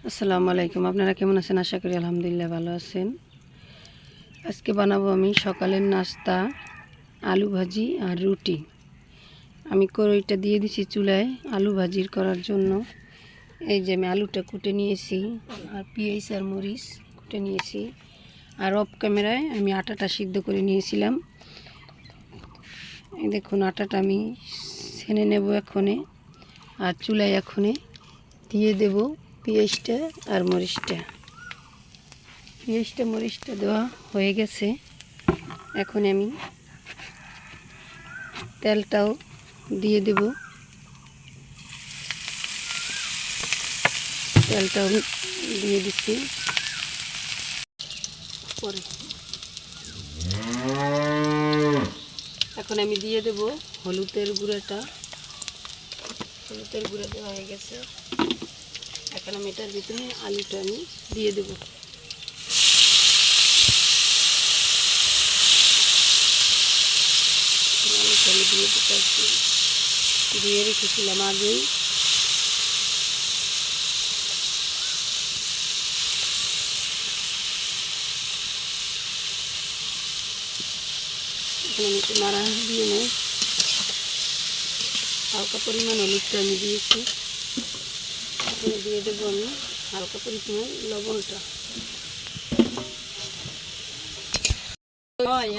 আসসালামু আলাইকুম। আপনারা কেমন আছেন? আশা করি আলহামদুলিল্লাহ ভালো আছেন। আজকে বানাবো আমি সকালের নাস্তা আলু ভাজি আর রুটি। আমি কড়াইটা দিয়ে দিছি চুলায় আলু ভাজির করার জন্য। এই যে আমি আলুটা কুটে নিয়েছি আর পেঁয়াজ আর মরিচ কুটে নিয়েছি। আর অফ ক্যামেরায় আমি আটাটা সিদ্ধ করে নিয়েছিলাম। এই দেখুন আটাটা আমি ছেনে নেব এখনে। আর চুলায় এখনে দিয়ে দেব পেঁয়াজটা আর মরিচটা। পেঁয়াজটা মরিচটা দেওয়া হয়ে গেছে। এখন আমি তেলটাও দিয়ে দেব। তেলটাও দিয়ে দিচ্ছি। পরে এখন আমি দিয়ে দেব হলুদের গুঁড়াটা। হলুদের গুঁড়া দেওয়া হয়ে গেছে। এখন আমি এটার ভিতরে আলুটা আমি দিয়ে দেব। আলুটা আমি দিয়ে দিতে দিয়ে রেখেছিলাম আগেই। এখন আমি একটু নাড়া দিয়ে নেই। হালকা পরিমাণ হলুদটা আমি দিয়েছি। এখন দিয়ে দেবো আমি হালকা পরিমাণ লবণটা।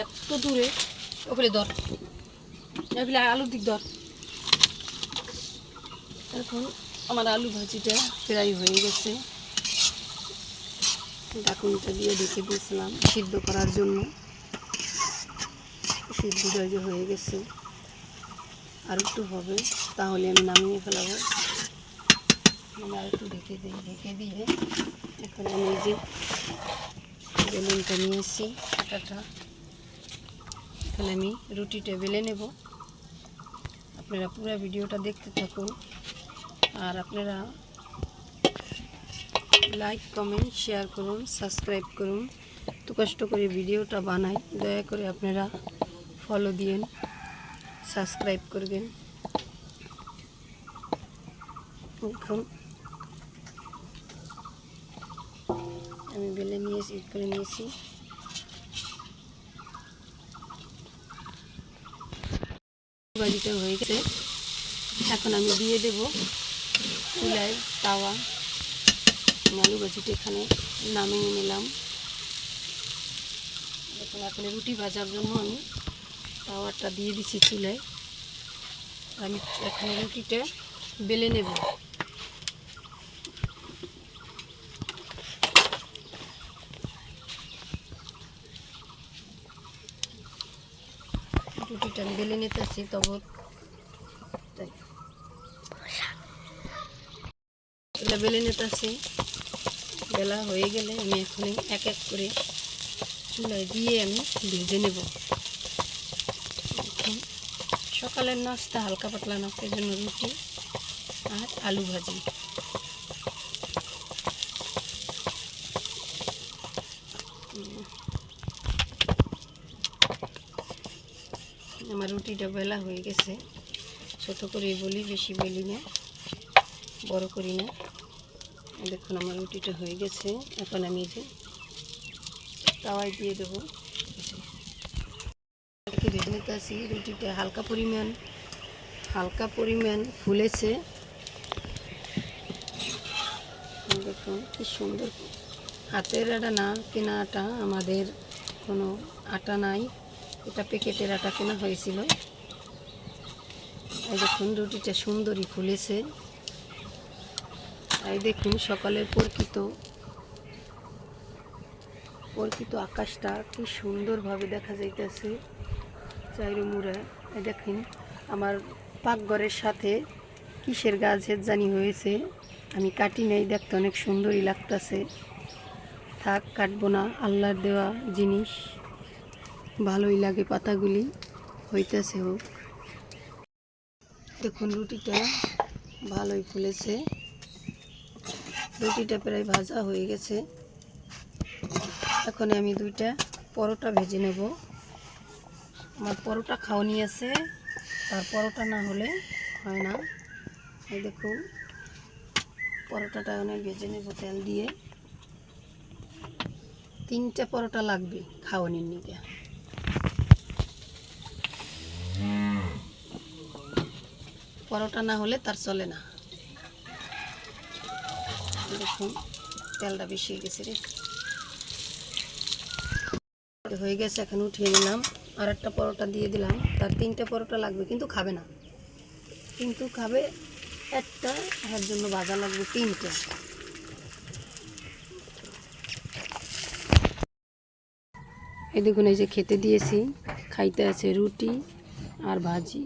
এত দূরে ওখানে ধর, এগুলো আলুর দিক ধর। এখন আমার আলু ভাজিটা প্রায় হয়ে গেছে। ঢাকুনটা দিয়ে ঢেকে দিয়েছিলাম সিদ্ধ করার জন্য। সিদ্ধটা যে হয়ে গেছে, আর একটু হবে, তাহলে আমি নামিয়ে ফেলাবো। আর একটু ঢেকে দিয়ে এখন আমি এই যে বেলুনটা নিয়েছি আটাটা, এখন আমি রুটিটা বেলে নেব। আপনারা পুরো ভিডিওটা দেখতে থাকুন। আর আপনারা লাইক কমেন্ট শেয়ার করুন, সাবস্ক্রাইব করুন। এত কষ্ট করে ভিডিওটা বানাই, দয়া করে আপনারা ফলো দিন, সাবস্ক্রাইব করবেন। এখন আমি বেলে নিয়েছি, করে নিয়েছি। ভাজিটা হয়ে গেছে। এখন আমি দিয়ে দেব চুলায় তাওয়া। আলু ভাজিটা এখানে নামিয়ে নিলাম। এখন রুটি ভাজার জন্য আমি তাওয়াটা দিয়ে দিচ্ছি চুলায়। আমি এখন রুটিটা বেলে নেব। রুটিটা আমি বেলে নিতেছি। তবে এগুলো বেলে নিতেছি। বেলা হয়ে গেলে আমি এখন এক এক করে চুলায় দিয়ে আমি ভেজে নেব। সকালের নাস্তা, হালকা পাতলা নাস্তার জন্য রুটি আর আলু ভাজি। আমার রুটিটা বেলা হয়ে গেছে। ছোট করে বলি, বেশি বলি না, বড় করি না। দেখুন আমার রুটিটা হয়ে গেছে। এখন আমি যে তাওয়ায় দিয়ে দেবো। ভেজে নিতে আসি। রুটিটা হালকা পরিমাণ ফুলেছে। দেখুন কি সুন্দর। হাতের আটা না, কেনা আটা, আমাদের কোনো আটা নাই, এটা প্যাকেটের আটা কেনা হয়েছিল। এই দেখুন রুটিটা সুন্দরই ফুলেছে। এই দেখুন সকালের প্রকৃত আকাশটা কি সুন্দরভাবে দেখা যাইতেছে চাইরুমুড়া। এই দেখুন আমার পাকঘরের সাথে কিসের গাছের জানি হয়েছে, আমি কাটি নেই, দেখতে অনেক সুন্দরই লাগতেছে। থাক, কাটবো না, আল্লাহর দেওয়া জিনিস, ভালোই লাগে পাতাগুলি, হইতেছে হোক। দেখুন রুটিটা ভালোই ফুলেছে। রুটিটা প্রায় ভাজা হয়ে গেছে। এখন আমি দুইটা পরোটা ভেজে নেব। আমার পরোটা খাওয়ানি আছে, তার পরোটা না হলে হয় না। এই দেখুন পরোটাটা অনেক ভেজে নেব তেল দিয়ে। 3টে পরোটা লাগবে খাওয়ানির নিতে। পরোটা না হলে তার চলে না। দেখুন তেলটা বেশি হয়ে গেছে রে, হয়ে গেছে। এখন উঠিয়ে নিলাম, আর একটা পরোটা দিয়ে দিলাম। তার 3টে পরোটা লাগবে, কিন্তু খাবে না, কিন্তু খাবে একটা, এর জন্য ভাজা লাগবে 3টে। এই দেখুন, এই যে খেতে দিয়েছি, খাইতে আছে রুটি আর ভাজি।